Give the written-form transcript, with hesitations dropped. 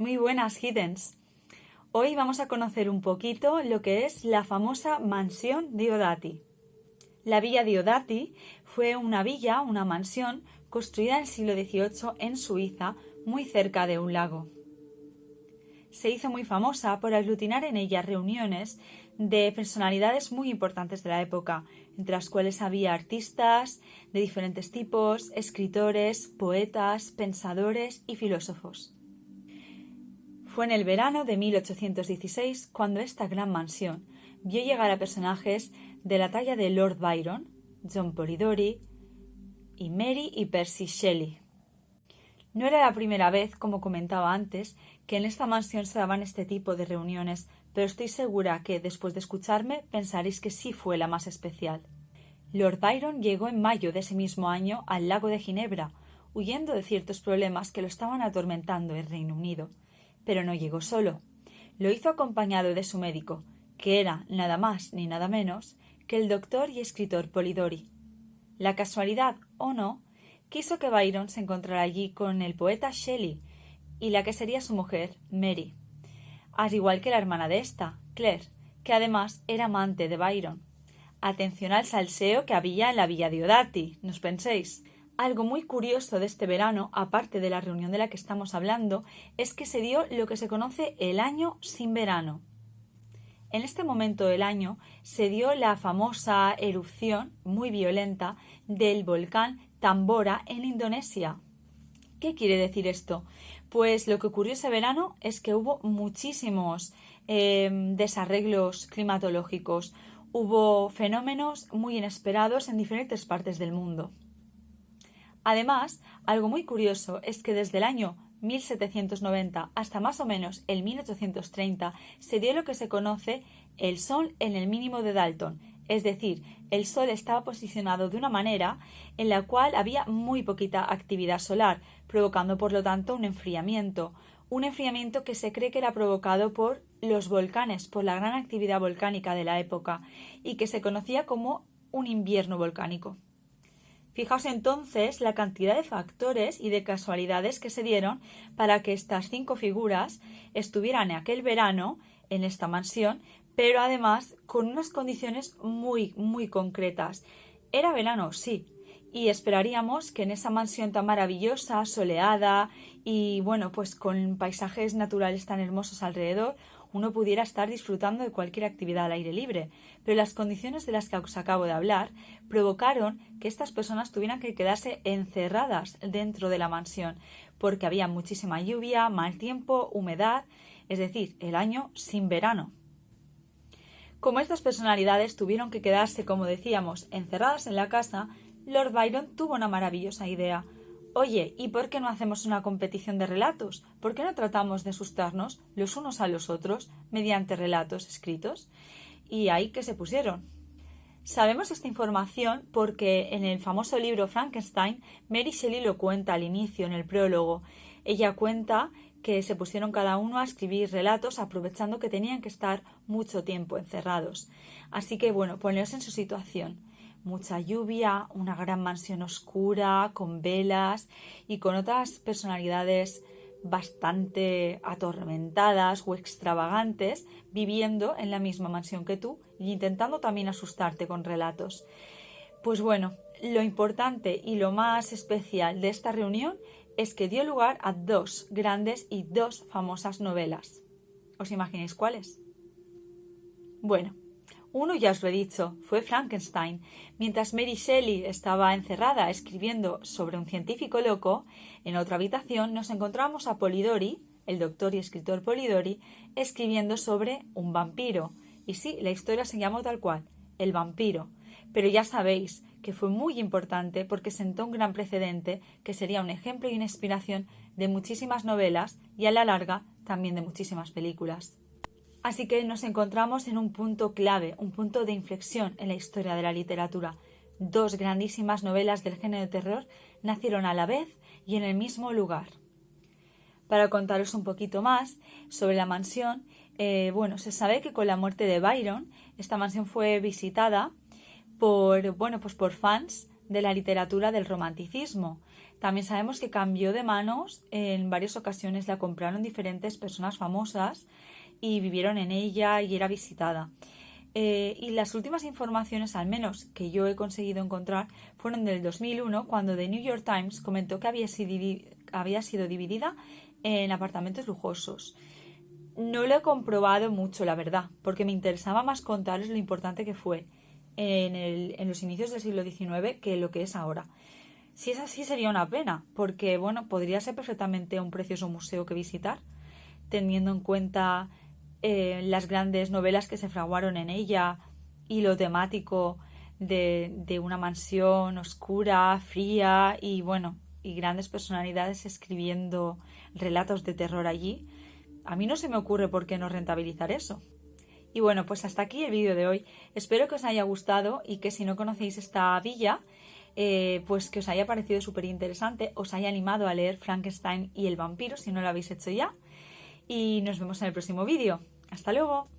Muy buenas, Hiddens. Hoy vamos a conocer un poquito lo que es la famosa mansión Diodati. La villa Diodati fue una villa, una mansión, construida en el siglo XVIII en Suiza, muy cerca de un lago. Se hizo muy famosa por aglutinar en ella reuniones de personalidades muy importantes de la época, entre las cuales había artistas de diferentes tipos, escritores, poetas, pensadores y filósofos. Fue en el verano de 1816 cuando esta gran mansión vio llegar a personajes de la talla de Lord Byron, John Polidori y Mary y Percy Shelley. No era la primera vez, como comentaba antes, que en esta mansión se daban este tipo de reuniones, pero estoy segura que, después de escucharme, pensaréis que sí fue la más especial. Lord Byron llegó en mayo de ese mismo año al lago de Ginebra, huyendo de ciertos problemas que lo estaban atormentando en Reino Unido. Pero no llegó solo. Lo hizo acompañado de su médico, que era nada más ni nada menos que el doctor y escritor Polidori. La casualidad, o no, quiso que Byron se encontrara allí con el poeta Shelley y la que sería su mujer, Mary, al igual que la hermana de esta, Claire, que además era amante de Byron. Atención al salseo que había en la villa Diodati, no os penséis. Algo muy curioso de este verano, aparte de la reunión de la que estamos hablando, es que se dio lo que se conoce el año sin verano. En este momento del año se dio la famosa erupción muy violenta del volcán Tambora en Indonesia. ¿Qué quiere decir esto? Pues lo que ocurrió ese verano es que hubo muchísimos desarreglos climatológicos, hubo fenómenos muy inesperados en diferentes partes del mundo. Además, algo muy curioso es que desde el año 1790 hasta más o menos el 1830 se dio lo que se conoce el Sol en el mínimo de Dalton, es decir, el Sol estaba posicionado de una manera en la cual había muy poquita actividad solar, provocando por lo tanto un enfriamiento que se cree que era provocado por los volcanes, por la gran actividad volcánica de la época, y que se conocía como un invierno volcánico. Fijaos entonces la cantidad de factores y de casualidades que se dieron para que estas 5 figuras estuvieran en aquel verano en esta mansión, pero además con unas condiciones muy, muy concretas. Era verano, sí, y esperaríamos que en esa mansión tan maravillosa, soleada y bueno, pues con paisajes naturales tan hermosos alrededor, uno pudiera estar disfrutando de cualquier actividad al aire libre, pero las condiciones de las que os acabo de hablar provocaron que estas personas tuvieran que quedarse encerradas dentro de la mansión, porque había muchísima lluvia, mal tiempo, humedad, es decir, el año sin verano. Como estas personalidades tuvieron que quedarse, como decíamos, encerradas en la casa, Lord Byron tuvo una maravillosa idea. Oye, ¿y por qué no hacemos una competición de relatos? ¿Por qué no tratamos de asustarnos los unos a los otros mediante relatos escritos? Y ahí que se pusieron. Sabemos esta información porque en el famoso libro Frankenstein, Mary Shelley lo cuenta al inicio, en el prólogo. Ella cuenta que se pusieron cada uno a escribir relatos aprovechando que tenían que estar mucho tiempo encerrados. Así que, bueno, poneos en su situación. Mucha lluvia, una gran mansión oscura, con velas y con otras personalidades bastante atormentadas o extravagantes viviendo en la misma mansión que tú e intentando también asustarte con relatos. Pues bueno, lo importante y lo más especial de esta reunión es que dio lugar a 2 grandes y 2 famosas novelas. ¿Os imagináis cuáles? Bueno, uno ya os lo he dicho, fue Frankenstein. Mientras Mary Shelley estaba encerrada escribiendo sobre un científico loco, en otra habitación nos encontramos a Polidori, el doctor y escritor Polidori, escribiendo sobre un vampiro. Y sí, la historia se llamó tal cual, El vampiro. Pero ya sabéis que fue muy importante porque sentó un gran precedente que sería un ejemplo y una inspiración de muchísimas novelas y a la larga también de muchísimas películas. Así que nos encontramos en un punto clave, un punto de inflexión en la historia de la literatura. 2 grandísimas novelas del género de terror nacieron a la vez y en el mismo lugar. Para contaros un poquito más sobre la mansión, se sabe que con la muerte de Byron, esta mansión fue visitada por fans de la literatura del romanticismo. También sabemos que cambió de manos en varias ocasiones, la compraron diferentes personas famosas y vivieron en ella y era visitada. Y las últimas informaciones, al menos que yo he conseguido encontrar, fueron del 2001, cuando The New York Times comentó que había sido dividida en apartamentos lujosos. No lo he comprobado mucho, la verdad, porque me interesaba más contaros lo importante que fue en los inicios del siglo XIX que lo que es ahora. Si es así, sería una pena, porque bueno, podría ser perfectamente un precioso museo que visitar, teniendo en cuenta las grandes novelas que se fraguaron en ella y lo temático de una mansión oscura, fría y bueno, y grandes personalidades escribiendo relatos de terror allí. A mí no se me ocurre por qué no rentabilizar eso. Y bueno, pues hasta aquí el vídeo de hoy. Espero que os haya gustado y que si no conocéis esta villa, pues que os haya parecido súper interesante, os haya animado a leer Frankenstein y el vampiro, si no lo habéis hecho ya. Y nos vemos en el próximo vídeo. ¡Hasta luego!